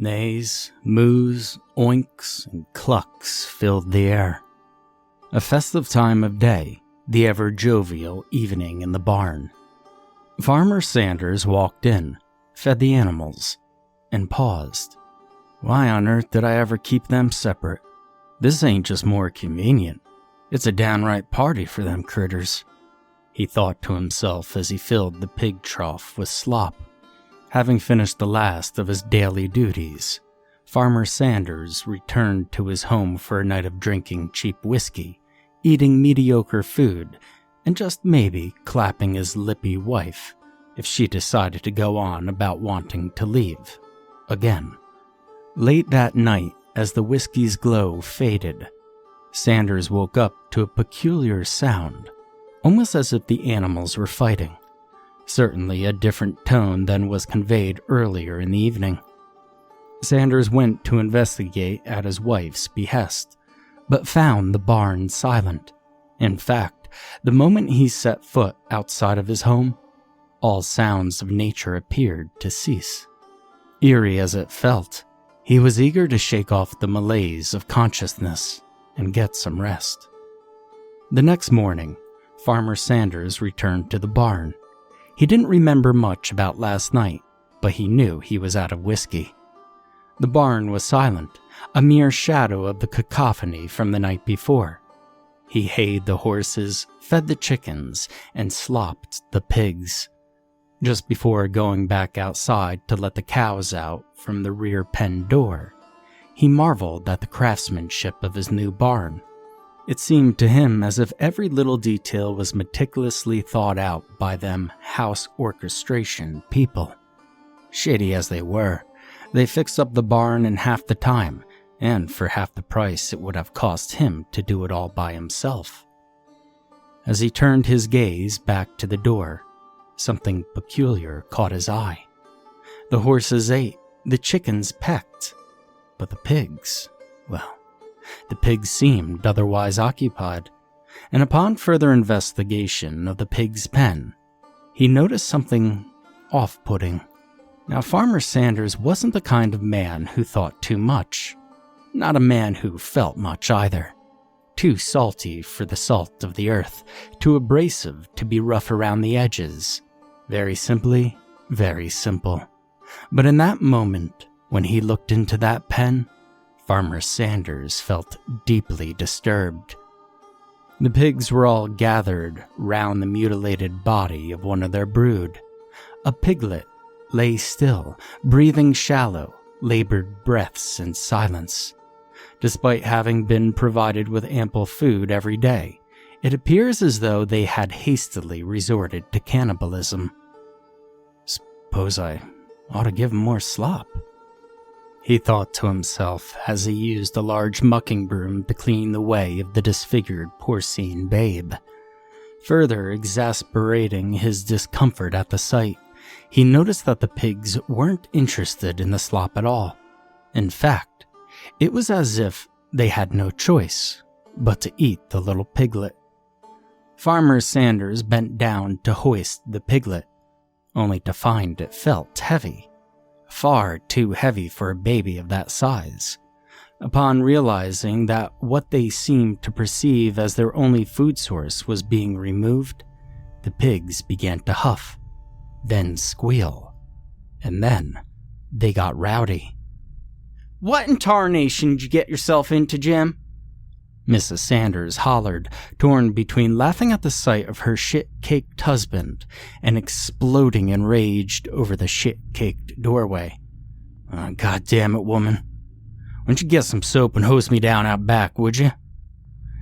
Neighs, moos, oinks, and clucks filled the air. A festive time of day, the ever-jovial evening in the barn. Farmer Sanders walked in, fed the animals, and paused. Why on earth did I ever keep them separate? This ain't just more convenient. It's a downright party for them critters, he thought to himself as he filled the pig trough with slop. Having finished the last of his daily duties, Farmer Sanders returned to his home for a night of drinking cheap whiskey, eating mediocre food, and just maybe clapping his lippy wife if she decided to go on about wanting to leave. Again. Late that night, as the whiskey's glow faded, Sanders woke up to a peculiar sound, almost as if the animals were fighting. Certainly a different tone than was conveyed earlier in the evening. Sanders went to investigate at his wife's behest, but found the barn silent. In fact, the moment he set foot outside of his home, all sounds of nature appeared to cease. Eerie as it felt, he was eager to shake off the malaise of consciousness and get some rest. The next morning, Farmer Sanders returned to the barn. He didn't remember much about last night, but he knew he was out of whiskey. The barn was silent, a mere shadow of the cacophony from the night before. He hayed the horses, fed the chickens, and slopped the pigs. Just before going back outside to let the cows out from the rear pen door, he marveled at the craftsmanship of his new barn. It seemed to him as if every little detail was meticulously thought out by them house orchestration people. Shady as they were, they fixed up the barn in half the time, and for half the price it would have cost him to do it all by himself. As he turned his gaze back to the door, something peculiar caught his eye. The horses ate, the chickens pecked, but the pigs, well, the pigs seemed otherwise occupied, and upon further investigation of the pig's pen, he noticed something off-putting. Now, Farmer Sanders wasn't the kind of man who thought too much, not a man who felt much either. Too salty for the salt of the earth, too abrasive to be rough around the edges. Very simply, very simple. But in that moment, when he looked into that pen, Farmer Sanders felt deeply disturbed. The pigs were all gathered round the mutilated body of one of their brood. A piglet lay still, breathing shallow, labored breaths in silence. Despite having been provided with ample food every day, it appears as though they had hastily resorted to cannibalism. Suppose I ought to give them more slop, he thought to himself as he used a large mucking broom to clean the way of the disfigured porcine babe. Further exasperating his discomfort at the sight, he noticed that the pigs weren't interested in the slop at all. In fact, it was as if they had no choice but to eat the little piglet. Farmer Sanders bent down to hoist the piglet, only to find it felt heavy. Far too heavy for a baby of that size. Upon realizing that what they seemed to perceive as their only food source was being removed, the pigs began to huff, then squeal, and then they got rowdy. "What in tarnation did you get yourself into, Jim?" Mrs. Sanders hollered, torn between laughing at the sight of her shit-caked husband and exploding in rage over the shit-caked doorway. "God damn it, woman. Why don't you get some soap and hose me down out back, would you?"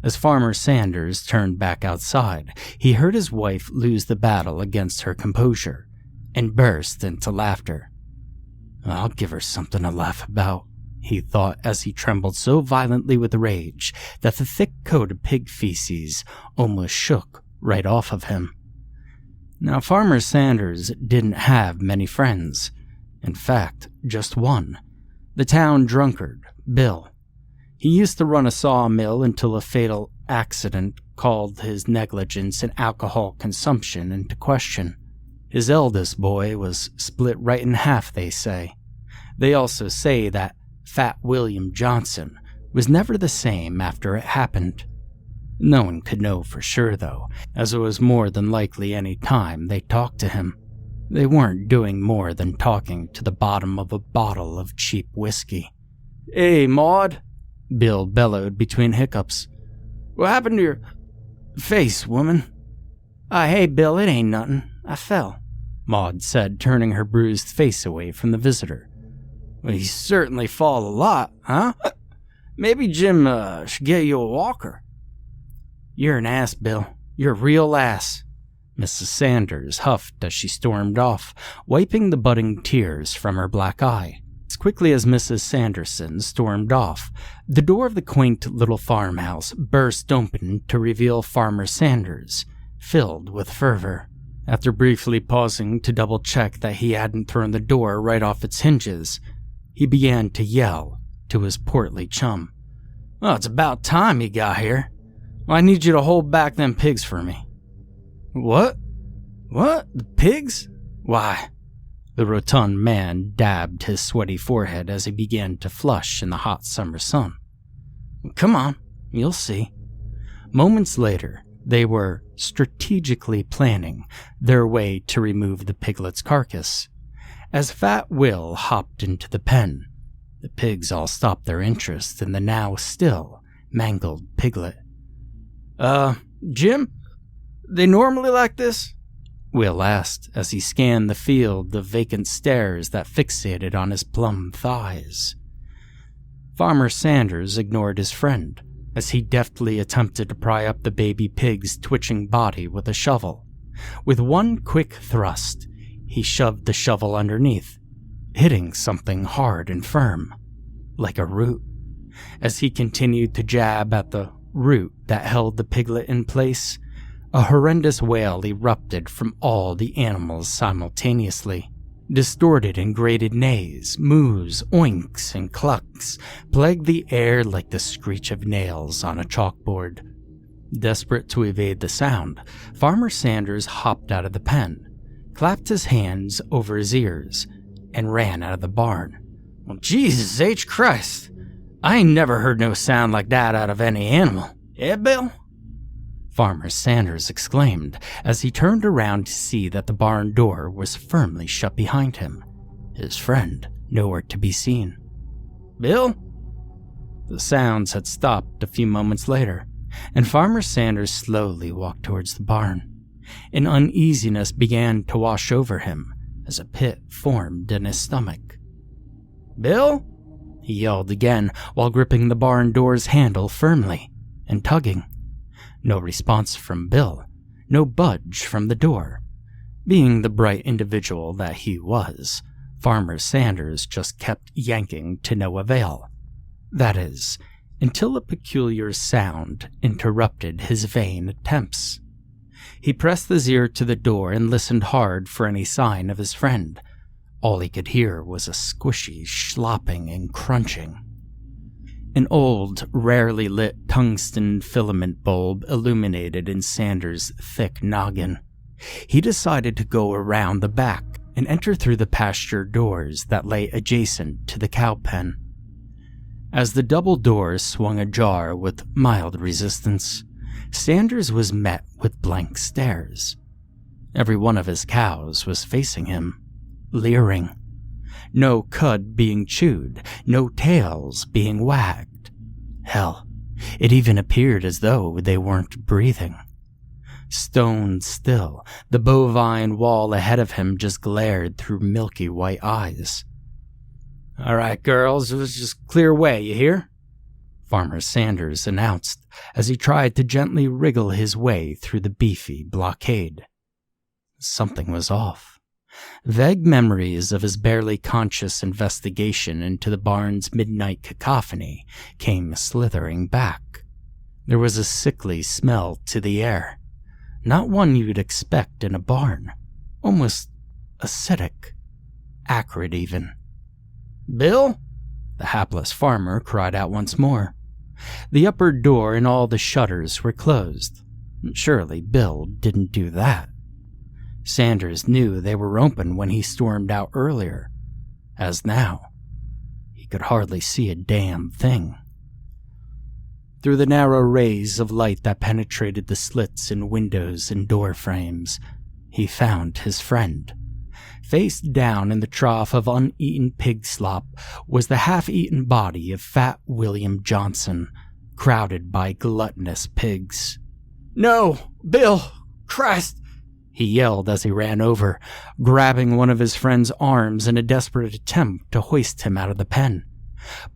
As Farmer Sanders turned back outside, he heard his wife lose the battle against her composure and burst into laughter. "I'll give her something to laugh about," he thought as he trembled so violently with rage that the thick coat of pig feces almost shook right off of him. Now, Farmer Sanders didn't have many friends. In fact, just one. The town drunkard, Bill. He used to run a sawmill until a fatal accident called his negligence in alcohol consumption into question. His eldest boy was split right in half, they say. They also say that Fat William Johnson was never the same after it happened. No one could know for sure, though, as it was more than likely any time they talked to him, they weren't doing more than talking to the bottom of a bottle of cheap whiskey. "Hey, Maud," Bill bellowed between hiccups. "What happened to your face, woman?" Hey, Bill, it ain't nothing. I fell," Maud said, turning her bruised face away from the visitor. "Well, you certainly fall a lot, huh? Maybe Jim should get you a walker." "You're an ass, Bill. You're a real ass," Mrs. Sanders huffed as she stormed off, wiping the budding tears from her black eye. As quickly as Mrs. Sanderson stormed off, the door of the quaint little farmhouse burst open to reveal Farmer Sanders, filled with fervor. After briefly pausing to double-check that he hadn't thrown the door right off its hinges, he began to yell to his portly chum. "Well, it's about time you got here. Well, I need you to hold back them pigs for me." "What? What? The pigs? Why?" The rotund man dabbed his sweaty forehead as he began to flush in the hot summer sun. "Come on, you'll see." Moments later, they were strategically planning their way to remove the piglet's carcass. As Fat Will hopped into the pen, the pigs all stopped their interest in the now still mangled piglet. Jim, they normally like this?" Will asked as he scanned the field of vacant stares that fixated on his plump thighs. Farmer Sanders ignored his friend as he deftly attempted to pry up the baby pig's twitching body with a shovel. With one quick thrust, he shoved the shovel underneath, hitting something hard and firm, like a root. As he continued to jab at the root that held the piglet in place, a horrendous wail erupted from all the animals simultaneously. Distorted and grated neighs, moos, oinks, and clucks plagued the air like the screech of nails on a chalkboard. Desperate to evade the sound, Farmer Sanders hopped out of the pen, clapped his hands over his ears, and ran out of the barn. "Well, Jesus H. Christ! I ain't never heard no sound like that out of any animal. Eh, Bill?" Farmer Sanders exclaimed as he turned around to see that the barn door was firmly shut behind him, his friend nowhere to be seen. "Bill?" The sounds had stopped a few moments later, and Farmer Sanders slowly walked towards the barn. An uneasiness began to wash over him as a pit formed in his stomach. "Bill?" he yelled again while gripping the barn door's handle firmly and tugging. No response from Bill, no budge from the door. Being the bright individual that he was, Farmer Sanders just kept yanking to no avail. That is, until a peculiar sound interrupted his vain attempts. He pressed his ear to the door and listened hard for any sign of his friend. All he could hear was a squishy slopping and crunching. An old, rarely lit tungsten filament bulb illuminated in Sanders' thick noggin. He decided to go around the back and enter through the pasture doors that lay adjacent to the cow pen. As the double doors swung ajar with mild resistance, Sanders was met with blank stares. Every one of his cows was facing him, leering. No cud being chewed, no tails being wagged. Hell, it even appeared as though they weren't breathing. Stone still, the bovine wall ahead of him just glared through milky white eyes. "All right, girls, let's just clear away, you hear?" Farmer Sanders announced as he tried to gently wriggle his way through the beefy blockade. Something was off. Vague memories of his barely conscious investigation into the barn's midnight cacophony came slithering back. There was a sickly smell to the air, not one you'd expect in a barn, almost acidic, acrid even. "Bill?" the hapless farmer cried out once more. The upper door and all the shutters were closed. Surely Bill didn't do that. Sanders knew they were open when he stormed out earlier, as now could hardly see a damn thing. Through the narrow rays of light that penetrated the slits in windows and door frames, he found his friend. Face down in the trough of uneaten pig slop was the half-eaten body of Fat William Johnson, crowded by gluttonous pigs. "No, Bill! Christ!" he yelled as he ran over, grabbing one of his friend's arms in a desperate attempt to hoist him out of the pen.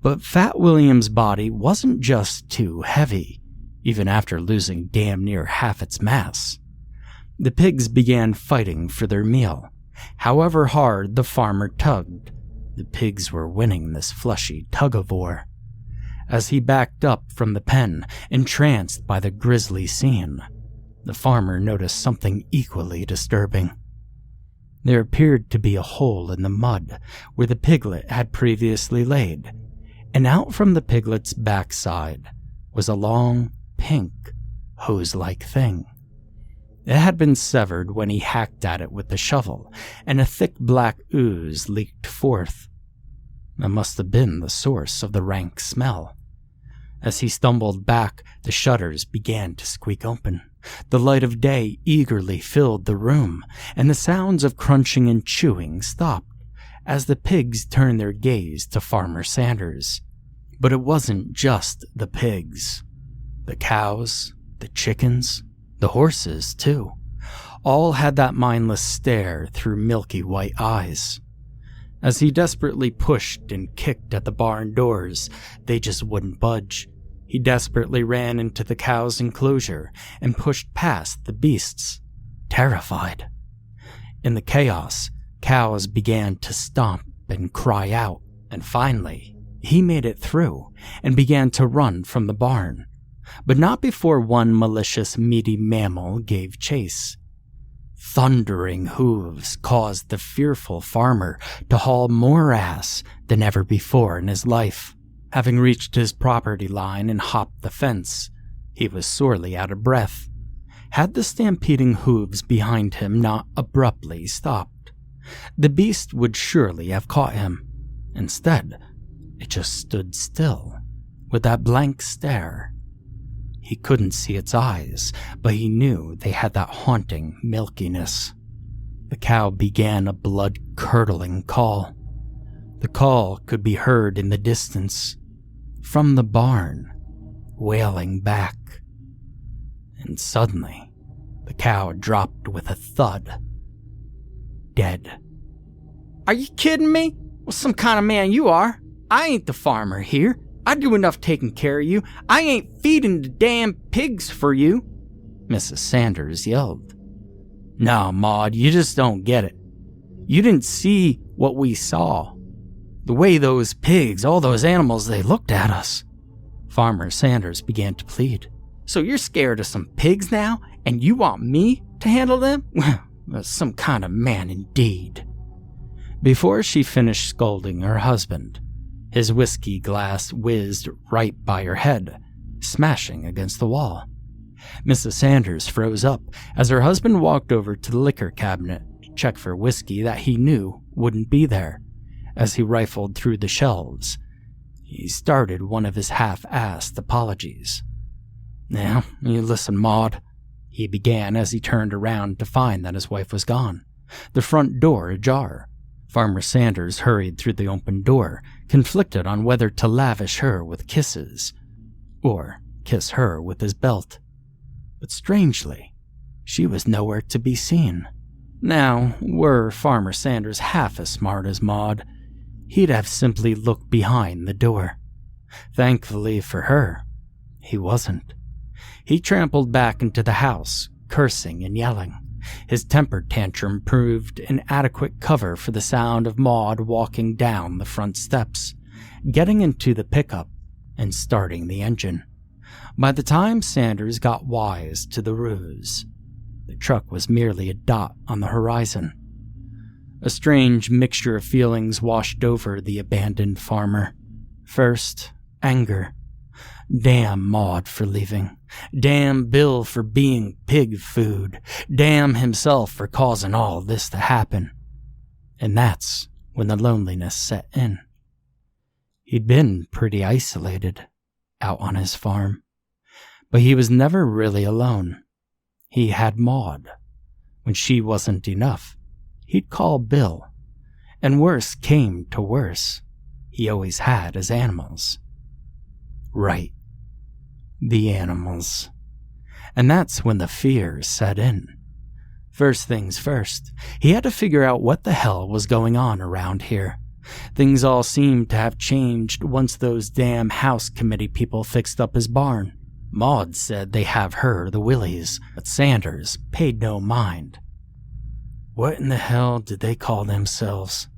But Fat William's body wasn't just too heavy, even after losing damn near half its mass. The pigs began fighting for their meal. However hard the farmer tugged, the pigs were winning this fleshy tug-of-war. As he backed up from the pen, entranced by the grisly scene, the farmer noticed something equally disturbing. There appeared to be a hole in the mud where the piglet had previously laid, and out from the piglet's backside was a long, pink, hose-like thing. It had been severed when he hacked at it with the shovel, and a thick black ooze leaked forth. That must have been the source of the rank smell. As he stumbled back, the shutters began to squeak open. The light of day eagerly filled the room, and the sounds of crunching and chewing stopped as the pigs turned their gaze to Farmer Sanders. But it wasn't just the pigs. The cows, the chickens, the horses, too, all had that mindless stare through milky white eyes. As he desperately pushed and kicked at the barn doors, they just wouldn't budge. He desperately ran into the cows' enclosure and pushed past the beasts, terrified. In the chaos, cows began to stomp and cry out, and finally, he made it through and began to run from the barn, but not before one malicious meaty mammal gave chase. Thundering hooves caused the fearful farmer to haul more ass than ever before in his life. Having reached his property line and hopped the fence, he was sorely out of breath. Had the stampeding hooves behind him not abruptly stopped, the beast would surely have caught him. Instead, it just stood still, with that blank stare. He couldn't see its eyes, but he knew they had that haunting milkiness. The cow began a blood-curdling call. The call could be heard in the distance, from the barn, wailing back. And suddenly, the cow dropped with a thud. Dead. "Are you kidding me? What some kind of man you are? I ain't the farmer here. I do enough taking care of you. I ain't feeding the damn pigs for you," Mrs. Sanders yelled. "No, Maud, you just don't get it. You didn't see what we saw. The way those pigs, all those animals, they looked at us." Farmer Sanders began to plead. "So you're scared of some pigs now, and you want me to handle them? Well, some kind of man indeed." Before she finished scolding her husband, his whiskey glass whizzed right by her head, smashing against the wall. Mrs. Sanders froze up as her husband walked over to the liquor cabinet to check for whiskey that he knew wouldn't be there. As he rifled through the shelves, he started one of his half-assed apologies. "Now, you listen, Maud," he began as he turned around to find that his wife was gone, the front door ajar. Farmer Sanders hurried through the open door, conflicted on whether to lavish her with kisses or kiss her with his belt. But strangely, she was nowhere to be seen. Now, were Farmer Sanders half as smart as Maud, he'd have simply looked behind the door. Thankfully for her, he wasn't. He trampled back into the house, cursing and yelling. His temper tantrum proved an adequate cover for the sound of Maud walking down the front steps, getting into the pickup, and starting the engine. By the time Sanders got wise to the ruse, the truck was merely a dot on the horizon. A strange mixture of feelings washed over the abandoned farmer. First, anger. Damn Maud for leaving. Damn Bill for being pig food. Damn himself for causing all this to happen. And that's when the loneliness set in. He'd been pretty isolated out on his farm, but he was never really alone. He had Maud. When she wasn't enough, he'd call Bill, and worse came to worse, he always had his animals. Right. The animals. And that's when the fear set in. First things first, he had to figure out what the hell was going on around here. Things all seemed to have changed once those damn house committee people fixed up his barn. Maud said they have her the willies, but Sanders paid no mind. What in the hell did they call themselves?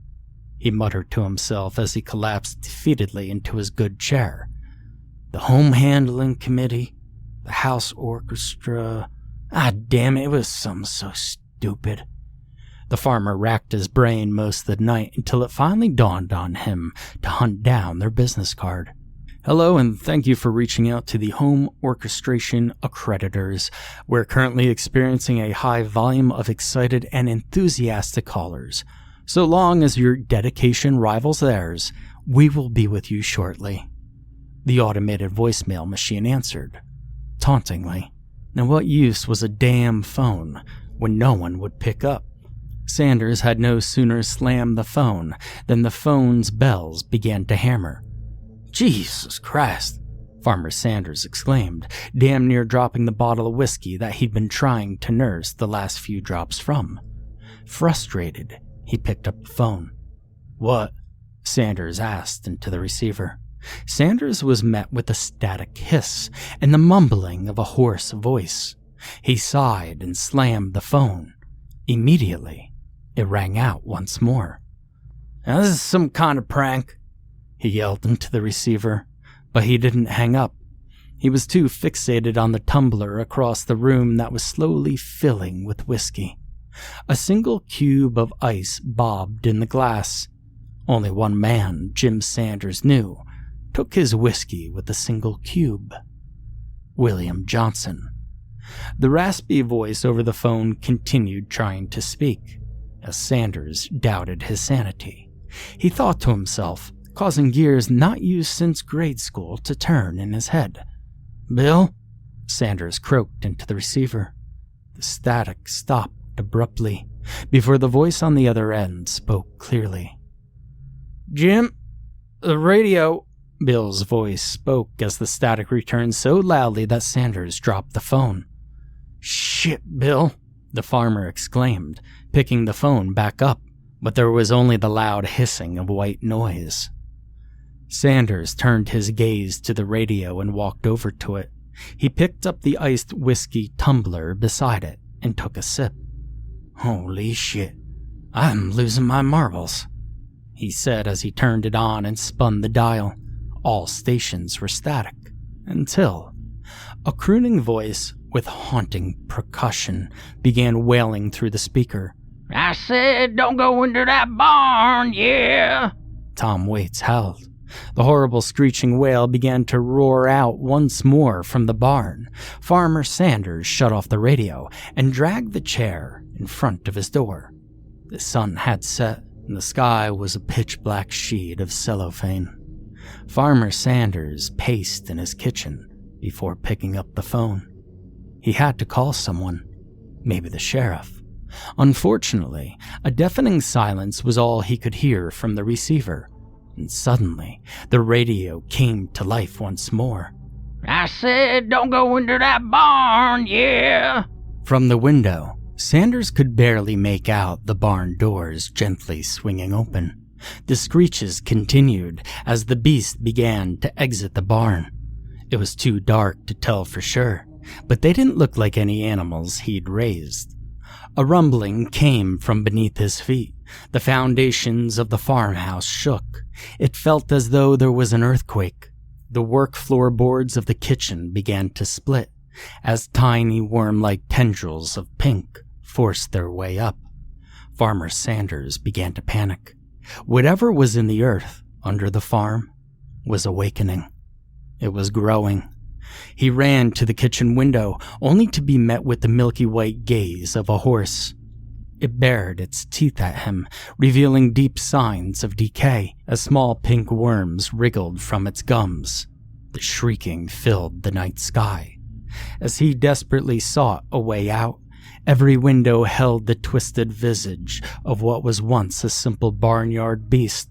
He muttered to himself as he collapsed defeatedly into his good chair. The home handling committee, the house orchestra. Damn it was something so stupid. The farmer racked his brain most of the night until it finally dawned on him to hunt down their business card. Hello, and thank you for reaching out to the Home Orchestration Accreditors. We're currently experiencing a high volume of excited and enthusiastic callers. So long as your dedication rivals theirs, we will be with you shortly. The automated voicemail machine answered, tauntingly. Now what use was a damn phone when no one would pick up? Sanders had no sooner slammed the phone than the phone's bells began to hammer. Jesus Christ, Farmer Sanders exclaimed, damn near dropping the bottle of whiskey that he'd been trying to nurse the last few drops from. Frustrated, he picked up the phone. What? Sanders asked into the receiver. Sanders was met with a static hiss and the mumbling of a hoarse voice. He sighed and slammed the phone. Immediately, it rang out once more. Now this is some kind of prank, he yelled into the receiver, but he didn't hang up. He was too fixated on the tumbler across the room that was slowly filling with whiskey. A single cube of ice bobbed in the glass. Only one man, Jim Sanders knew, took his whiskey with a single cube. William Johnson. The raspy voice over the phone continued trying to speak, as Sanders doubted his sanity. He thought to himself, causing gears not used since grade school to turn in his head. Bill? Sanders croaked into the receiver. The static stopped abruptly before the voice on the other end spoke clearly. Jim? The radio... Bill's voice spoke as the static returned so loudly that Sanders dropped the phone. Shit, Bill, the farmer exclaimed, picking the phone back up, but there was only the loud hissing of white noise. Sanders turned his gaze to the radio and walked over to it. He picked up the iced whiskey tumbler beside it and took a sip. Holy shit, I'm losing my marbles, he said as he turned it on and spun the dial. All stations were static, until a crooning voice with haunting percussion began wailing through the speaker. I said don't go into that barn, yeah! Tom Waits howled. The horrible screeching wail began to roar out once more from the barn. Farmer Sanders shut off the radio and dragged the chair in front of his door. The sun had set, and the sky was a pitch-black sheet of cellophane. Farmer Sanders paced in his kitchen before picking up the phone. He had to call someone, maybe the sheriff. Unfortunately, a deafening silence was all he could hear from the receiver, and suddenly the radio came to life once more. I said don't go into that barn, yeah! From the window, Sanders could barely make out the barn doors gently swinging open. The screeches continued as the beast began to exit the barn. It was too dark to tell for sure, but they didn't look like any animals he'd raised. A rumbling came from beneath his feet. The foundations of the farmhouse shook. It felt as though there was an earthquake. The work floorboards of the kitchen began to split as tiny worm-like tendrils of pink forced their way up. Farmer Sanders began to panic. Whatever was in the earth under the farm was awakening. It was growing. He ran to the kitchen window, only to be met with the milky white gaze of a horse. It bared its teeth at him, revealing deep signs of decay as small pink worms wriggled from its gums. The shrieking filled the night sky. As he desperately sought a way out, every window held the twisted visage of what was once a simple barnyard beast.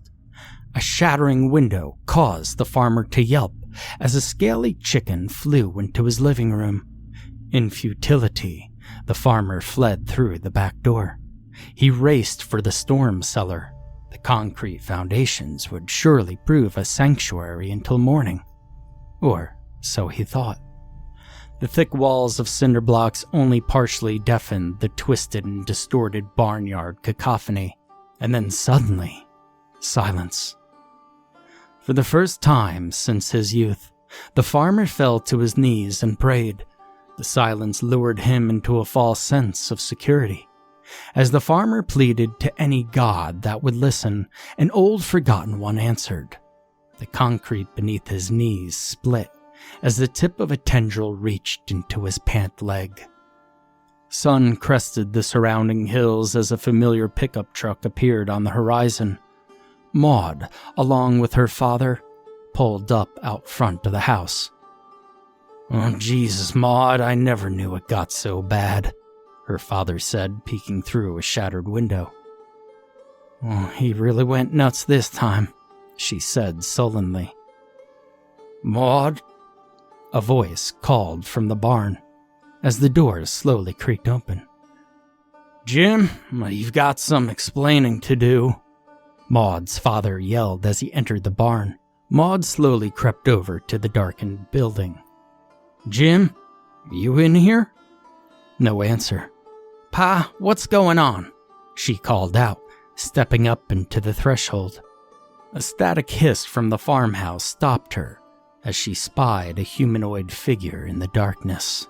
A shattering window caused the farmer to yelp as a scaly chicken flew into his living room. In futility, the farmer fled through the back door. He raced for the storm cellar. The concrete foundations would surely prove a sanctuary until morning. Or so he thought. The thick walls of cinder blocks only partially deafened the twisted and distorted barnyard cacophony. And then suddenly, silence. For the first time since his youth, the farmer fell to his knees and prayed. The silence lured him into a false sense of security. As the farmer pleaded to any god that would listen, an old forgotten one answered. The concrete beneath his knees split as the tip of a tendril reached into his pant leg. Sun crested the surrounding hills as a familiar pickup truck appeared on the horizon. Maud, along with her father, pulled up out front of the house. "Oh, Jesus, Maud, I never knew it got so bad," her father said, peeking through a shattered window. "Oh, he really went nuts this time," she said sullenly. "Maud?" A voice called from the barn as the doors slowly creaked open. "Jim, you've got some explaining to do," Maud's father yelled as he entered the barn. Maud slowly crept over to the darkened building. "Jim, you in here?" No answer. "Pa, what's going on?" she called out, stepping up into the threshold. A static hiss from the farmhouse stopped her as she spied a humanoid figure in the darkness.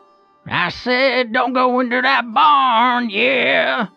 "I said don't go into that barn, yeah,"